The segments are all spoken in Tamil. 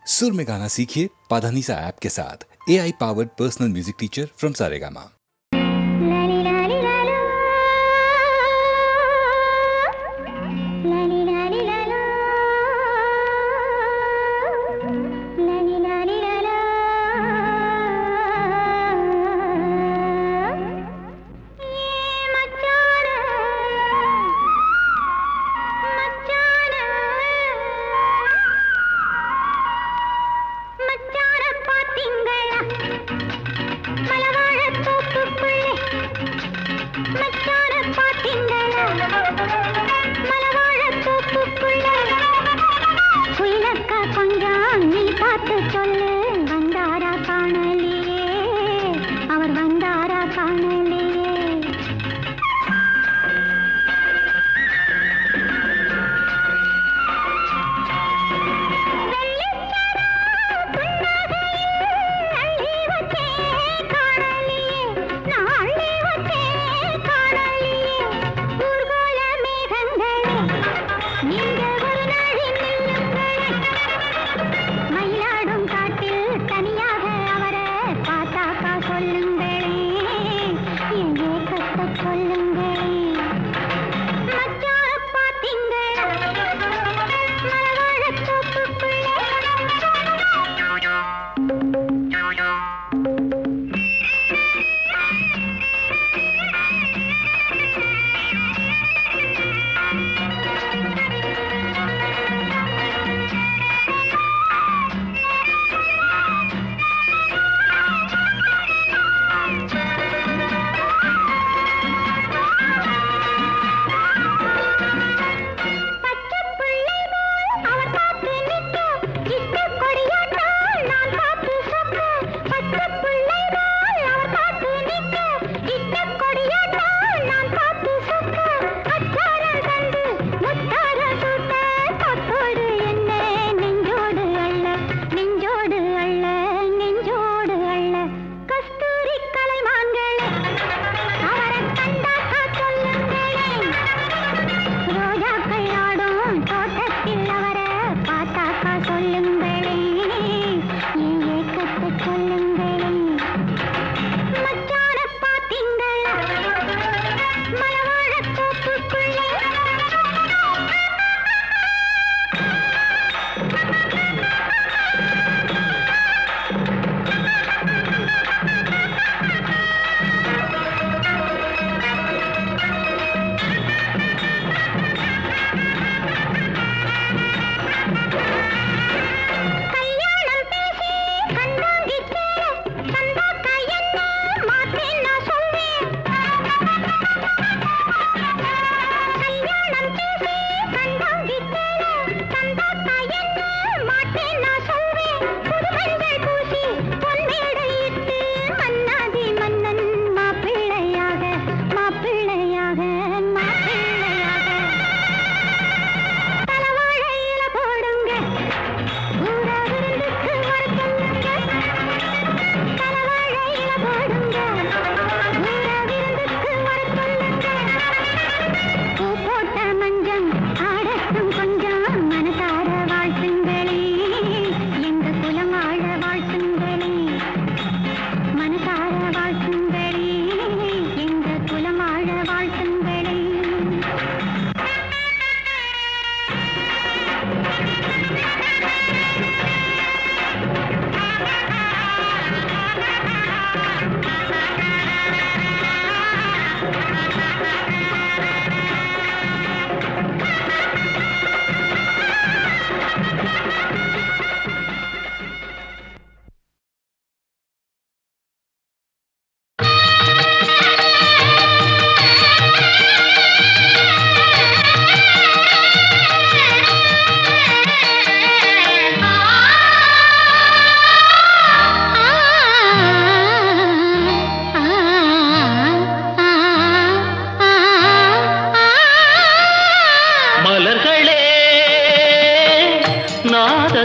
सुर में गाना सीखिए पाधानीसा ऐप के साथ AI powered personal music teacher from Saregama.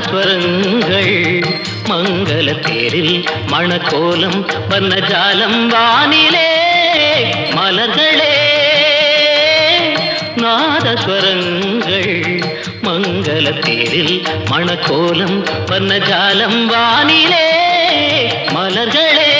ஸ்வரங்கள் மங்கள தேரில் மணக்கோலம் வர்ணஜாலம் வானிலே மலர்களே நாதஸ்வரங்கள் மங்கள தேரில் மணக்கோலம் வர்ணஜாலம் வானிலே மலர்களே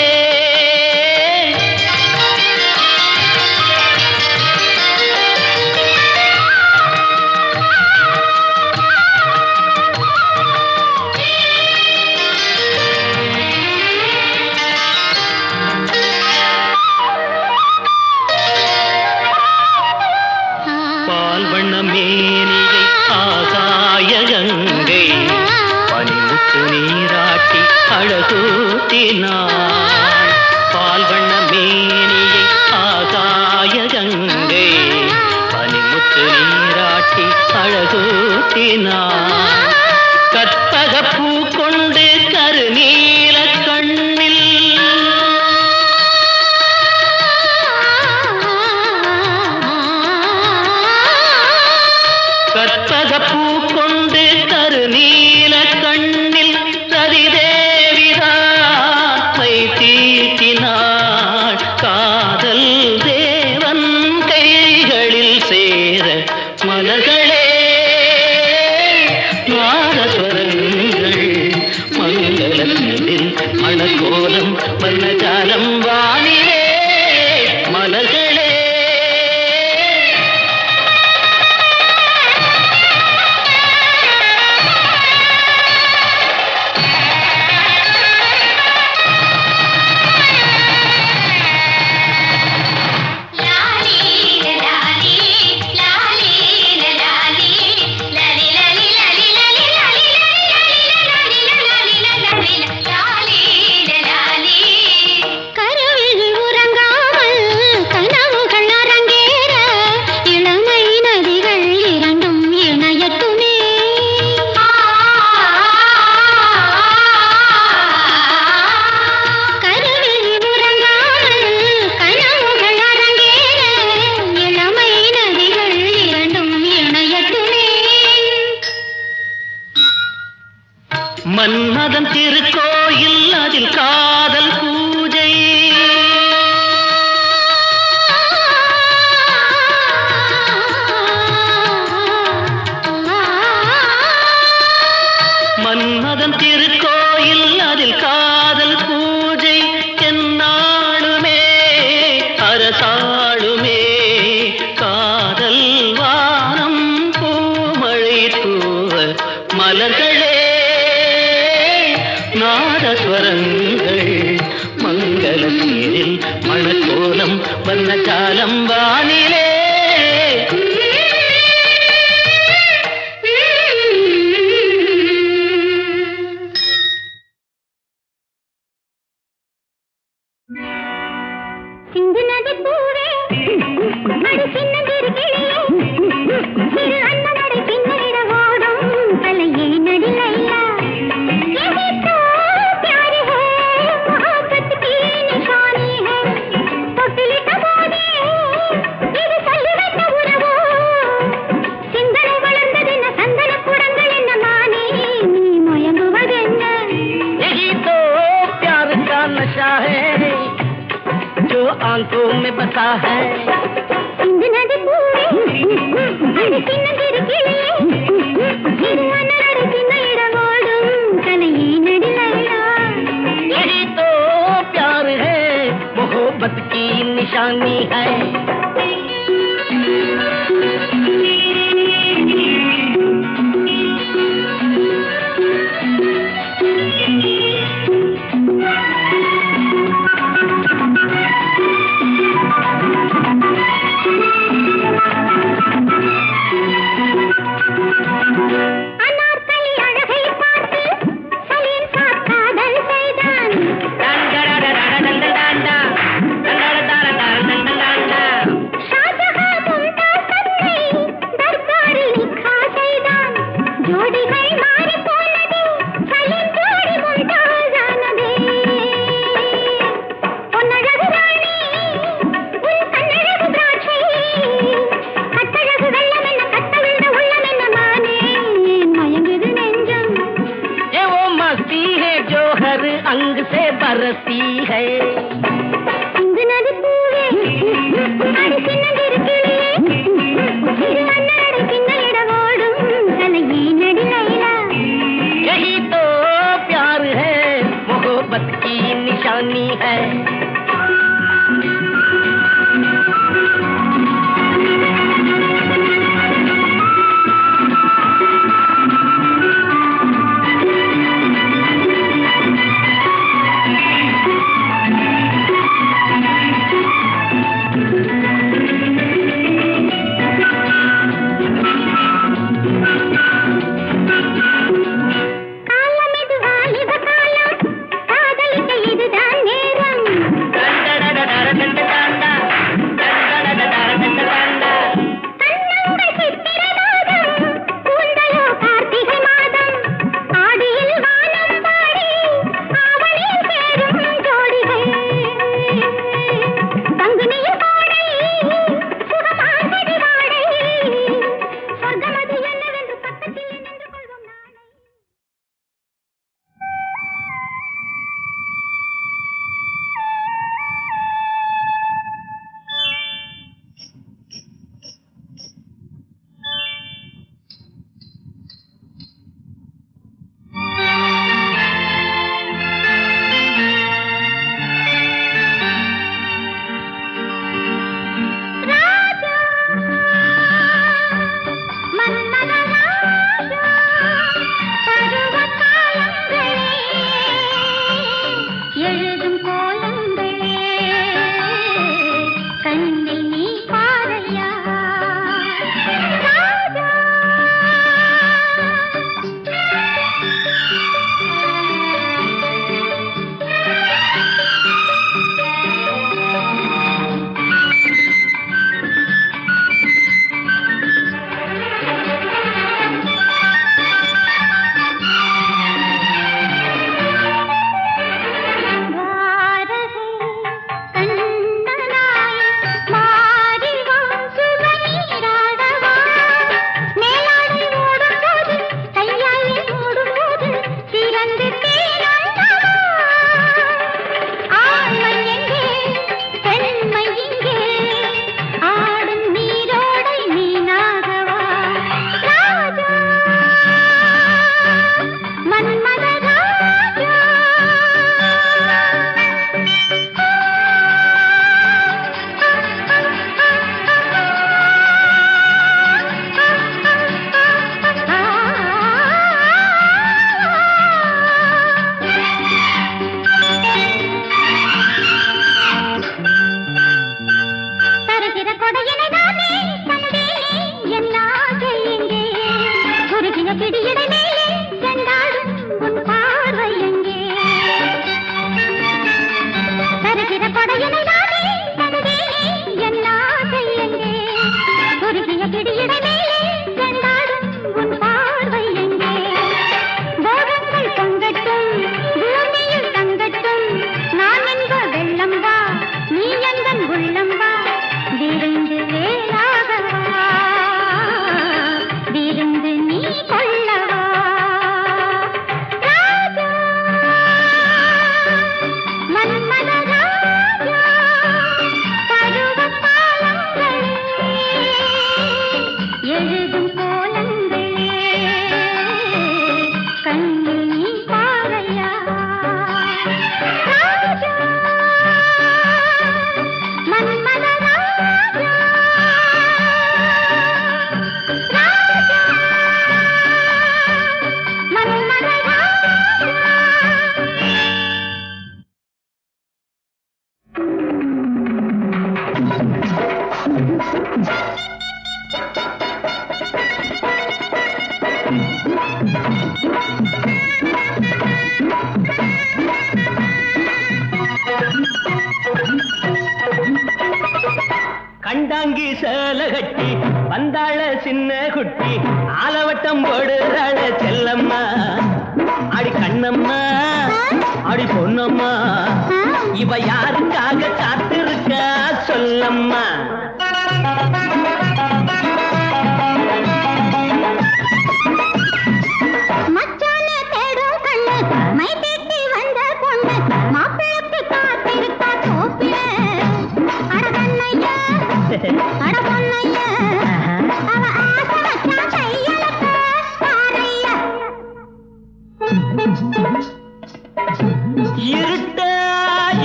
மேனியை ஆகாய கங்கை பனிமுத்து நீராட்டி அழகூட்டினாள் பால்வண்ண மேனியை ஆகாய கங்கை பனிமுத்து நீராட்டி அழகூட்டினாள் கற்பக பூ கொண்டு கருநீல கண்ணில் கற்பகப்பூ கொண்டு கருநீல கண்ணில் சரிதேவிதான் மை தீட்டினாள் காதல் தேவன் கைகளில் சேர மலர்களே நாதஸ்வரங்கள் மங்களத்தில் மணக்கோலம் வர்ணஜாலம் வானிலே மலர்களே மன்மதன் திருக்கோயில் அதில் காதல் பூஜை மன்மதன் திருக்கோயில் அதில் காதல் பூஜை என்னாளுமே அரசாளுமே காதல் வானம் பூமழை தூவ மலர்களே நாதஸ்வரங்கள் மங்கள தேரில் மணக்கோலம் வர்ணஜாலம் வானிலே சிந்து நதி பூவே அடி சின்னதிரு கிளியே சிறு அண்ணனடை பின்னிட ஓடும் கலையே நடிலையா यही तो प्यार है मोहब्बत की निशानी है தொட்டிலி தபானே இது சொல்லிவந்த உறவோ சிந்தனை வளர்ந்ததென்ன சந்தன குடங்கள் என்ன மானே நீ மயங்குவதென்ன यही तो प्यार का नशा है जो आंखों में बसा है சிந்து நதி பூவே அடி சின்னதிரு கிளியே சிறு அண்ணனடை பின்னிட ஓடும் கலையே நடிலையா यही तो प्यार है मोहब्बत की निशानी है அனார்கலி அழகை பார்த்து சலீம் சார் காதல் செய்தான் ஷாஜஹான் மும்தாஸ் தன்னை தர்பாரில் நிக்கா செய்தான் ஜோடிகள் மாறி போனது சலீம் ஜோடி மும்தாஸ் ஆனதே பொன்னழகு ராணி உன் கண்ணழகு திராட்சை கட்டழகு வெள்ளம் என்ன கட்டவிழ்ந்த உள்ளம் என்ன மானே மயங்குது நெஞ்சம் ये वो मस्ती है जो हर अंग से बरसती है சிந்து நதி பூவே அடி சின்னதிரு கிளியே கண்டாங்கி சேல கட்டி வந்தாள சின்ன குட்டி ஆலவட்டம் போடுறாள செல்லம்மா அடி கண்ணம்மா அடி பொன்னம்மா இவ யாருக்காக காத்திருக்கா சொல்லம்மா. இருட்டா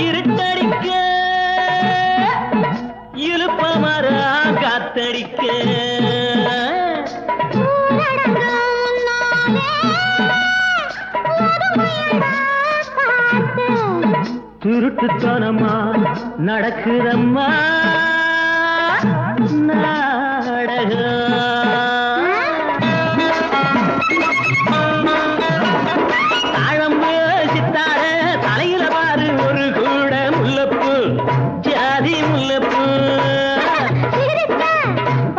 இருட்ட திருட்டுத்தனமா நடக்குதம்மா நாடகம். தாழம்பு சித்தார தலையில பாரு ஒரு கூட முல்லப்பூ ஜாதி முல்லப்பூ. சிரிக்க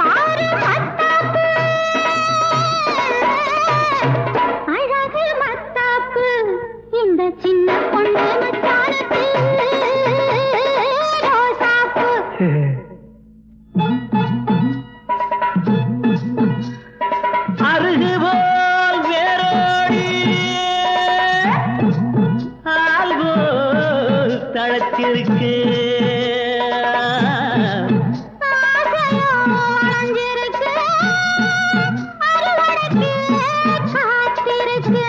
பாரு மத்தாப்பு, அழகு மத்தாப்பு, இந்த சின்ன பொண்ணு மச்சானுக்கு ரோசாப்பு. அருகு போல் வேரோடி ஆள் போல் தழைச்சிருக்கு. ஆசையோ வளைஞ்சிருக்கு, அறுவடைக்கு காத்திருக்கு.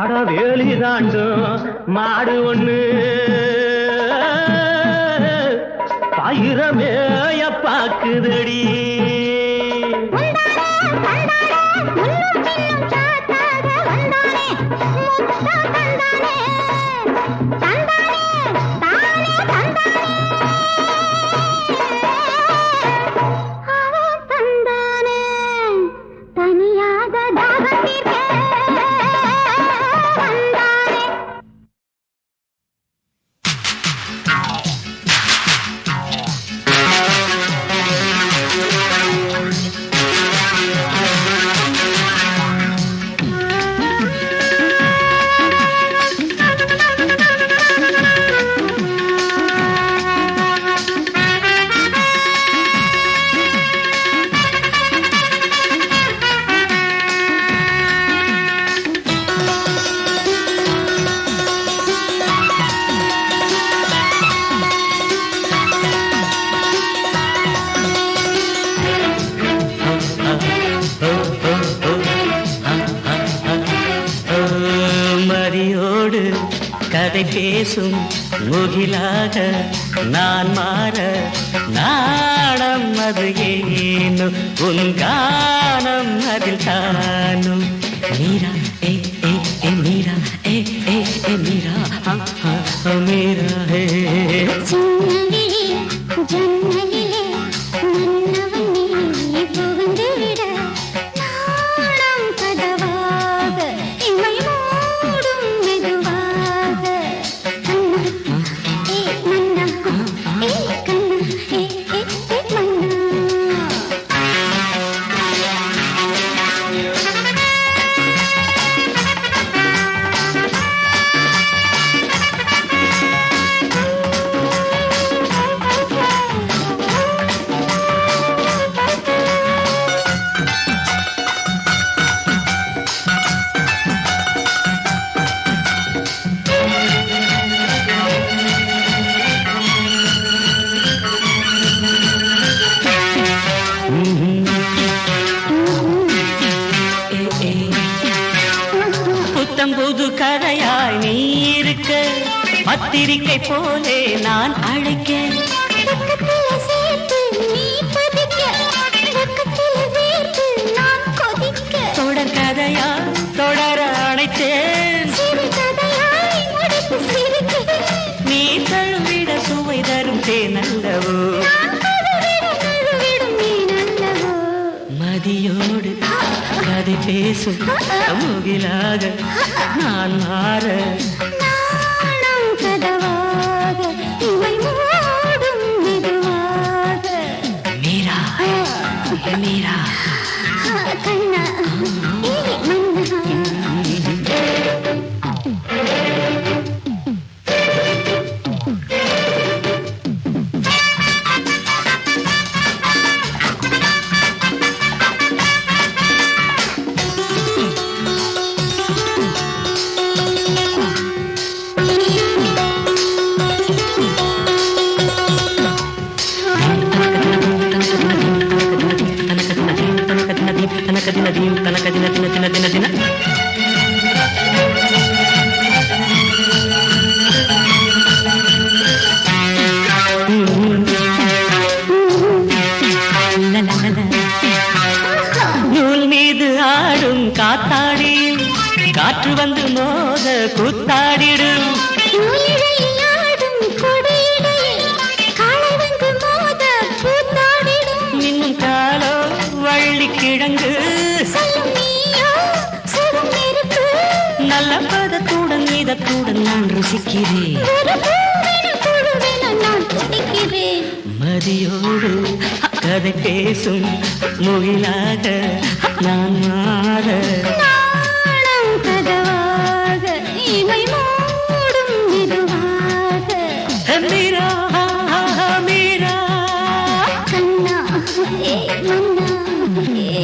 அட வேலி தாண்டும் மாடு ஒண்ணு பயிரமேய பாக்குதடி. மதியோடு கதை பேசும் முகிலாக நான் மாற நாடம் அது ஏனோ உன் கானம் அதில் தானும். மீரா ஏ ஏ ஏ மீரா ஏ ஏ ஏ மீரா மீரா ஏ. சின்னகிளி ஜன்னலிலே மன்னவன் நீ புகுந்து விட நாணம் கதவாக இமை மூடும் மெதுவாக. கண்ணா ஏ மன்னா ஏ கண்ணா ஏ ஏ ஏ மன்னா. புத்தம்புது கதையாய் நீ இருக்க பத்திரிக்கை போலே நான் அழைக்க. பக்கத்துல சேர்த்து நீ பதிக்க, பக்கத்துல வேர்த்து நான் கொதிக்க. தொடர் கதையா தொடர அணைத்தேன் சிறுகதையாய் முடித்து சிரிக்க. நீ தழுவிட சுவை தரும் தேனல்லவோ. நான் கழுவிடும் நீ நல்லவோ. மதியோடு கதை பேசும் முகிலாக நான் மாற நாணம் கதவாக இமை மூடும் மெதுவாக. மீரா மீரா கண்ணா ஏ மன்னா. நூல் மீது ஆடும் காத்தாடி காற்று வந்து மோத கூத்தாடிடும். நூலிழையில் பதத்துடன் இதத்துடன் நான் ருசிக்கிறேன். நான் துடிக்கிறேன். மதியோடு கதை பேசும் முகிலாக நான் மாற. நாணம் கதவாக இமை மூடும் மெதுவாக. மீரா மீரா கண்ணா ஏ மன்னா ஏ.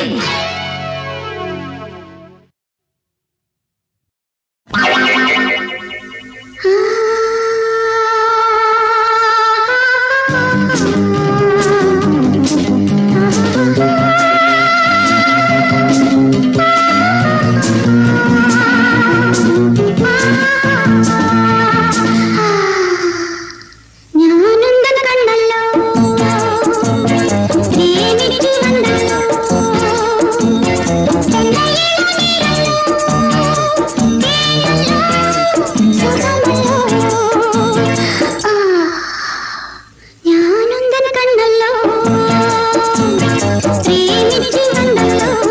ഞാനന്തൻ കണ്ടല്ലോ എനിക്ക് കണ്ടല്ലോ ഞാനന്തൻ കണ്ടല്ലോ എനിക്ക് കണ്ടല്ലോ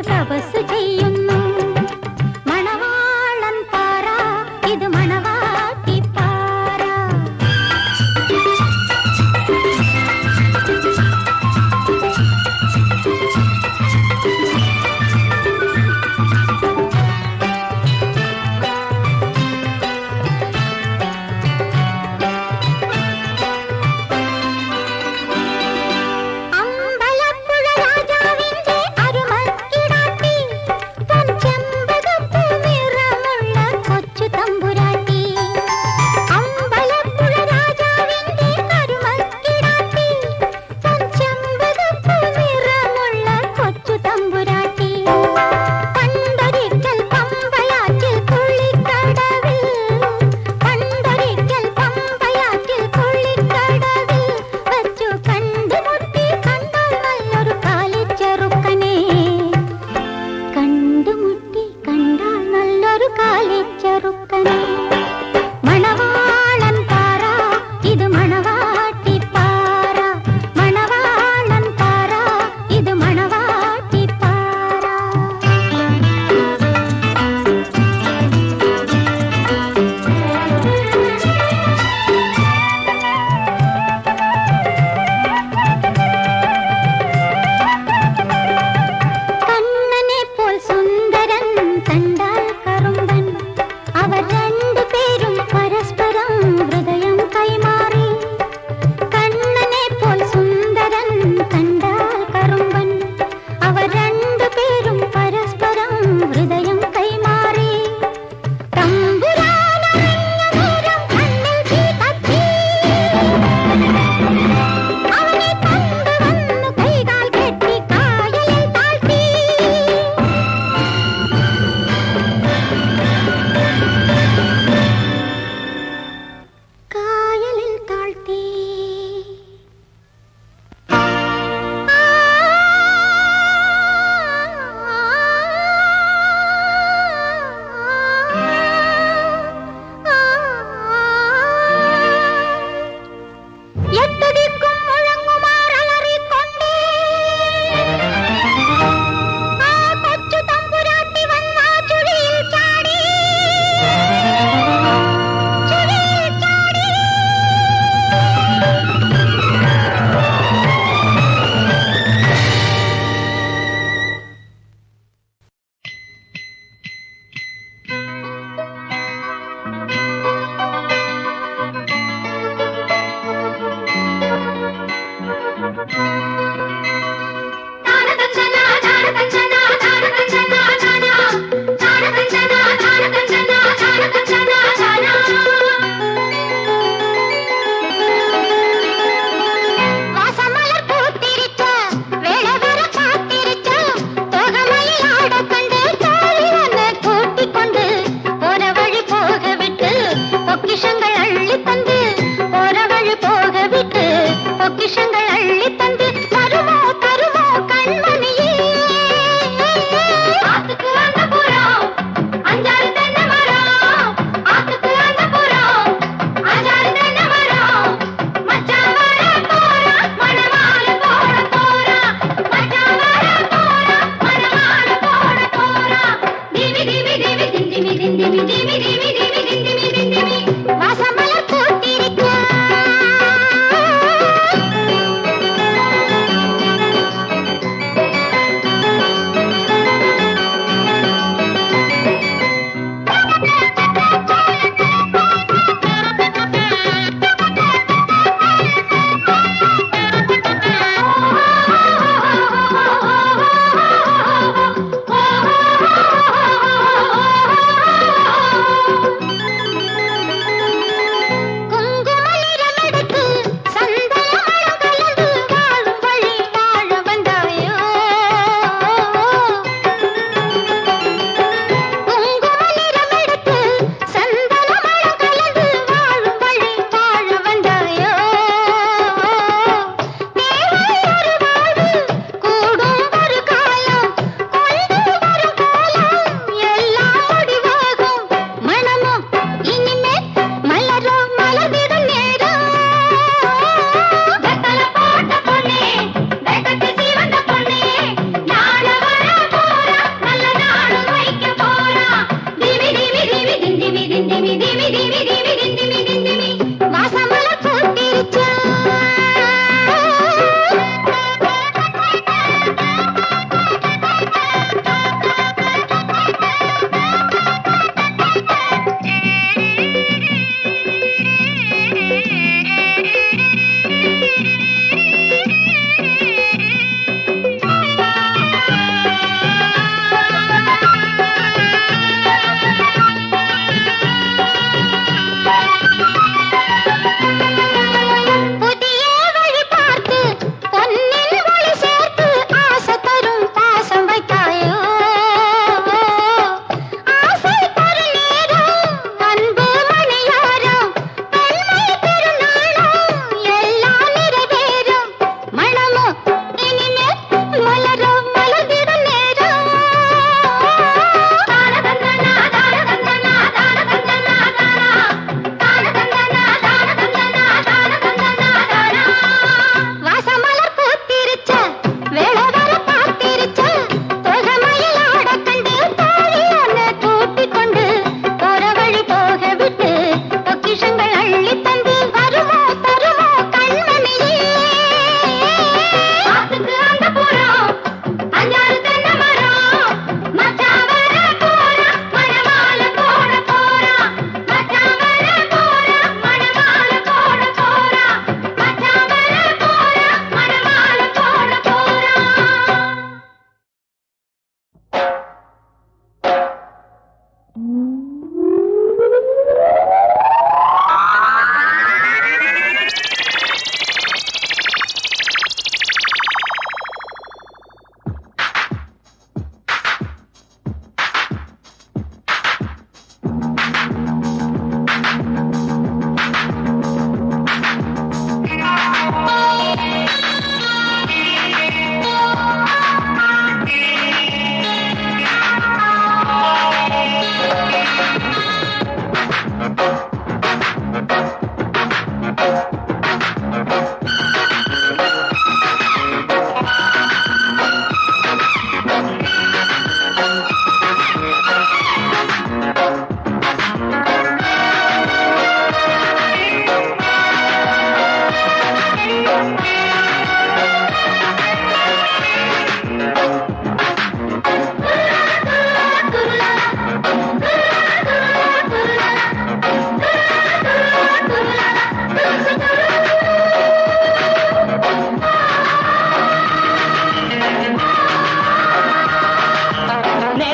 തപസ് ചെയ്യുന്നു മണവാളൻ പാറ ഇത് മണവാട്ടി പാറ അമ്പലപ്പുഴ രാജാവിന്റെ അരുമക്കിടാത്തി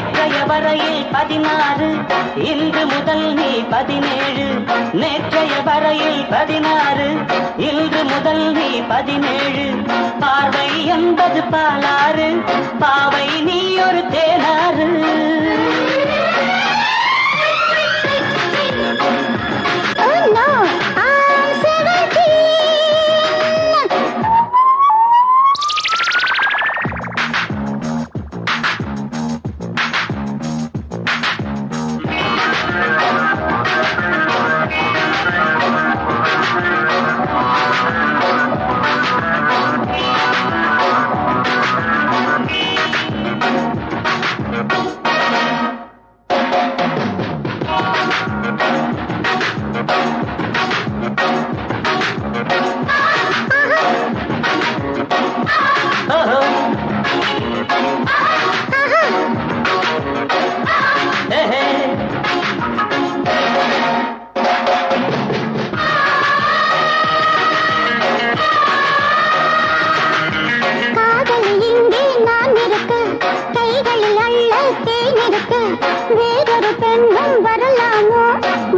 நேற்றைய வரையில் 16, இன்று முதல் நீ 17. நேற்றைய வரையில் 16, இன்று முதல் நீ 17. பார்வை என்பது பாலாறு, பாவை நீ ஒரு தேனாறு. Oh no, I'm 17. ஓஹோ. ஏஹே. காதலில் இங்கே நான் இருக்க, கைகளில் அள்ள தேன் இருக்க, வேறொரு பெண்ணும் வரலாமோ,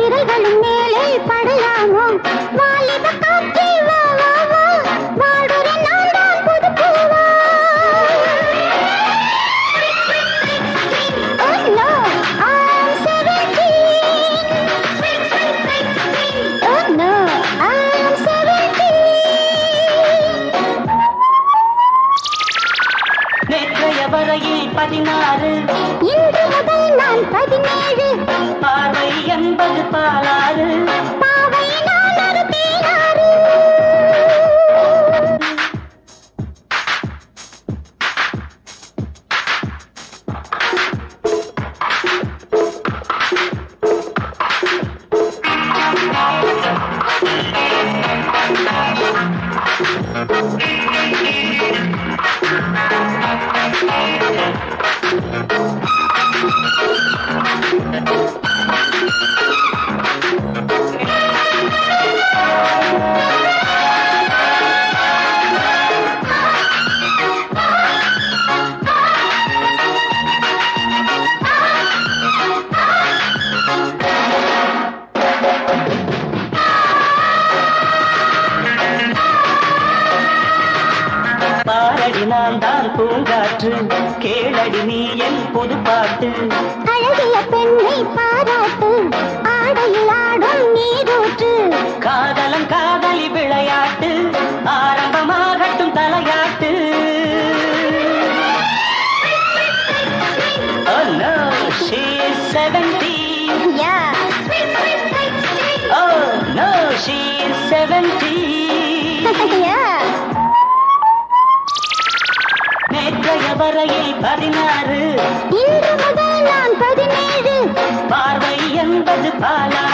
விரல்களும் மேலே படலாமோ, வாலிப காற்றே வா வா வா, வாடுற நான் தான் புது பூவா. Oh no, I'm 17. Oh no, I'm 17. நேற்றைய வரையில் 16, இன்று முதல் நான் 17. பார்வை என்பது பாலாறு, பாவை நான் ஒரு தேனாறு. பாரடி நான் தான் பூங்காற்று, கேளடி நீ என் புது பாட்டு. அழகிய பெண்ணை பாராட்டு, ஆடையில் ஆடும் நீரூற்று. காதலன் காதலி விளையாட்டு, ஆரம்பமாகட்டும் தலையாட்டு. Oh no, she is 17. Yeah. Oh no, she is 17. Yeah. நேற்றைய வரையில் 16, இன்று முதல் நான் 17. பார்வை என்பது பாலா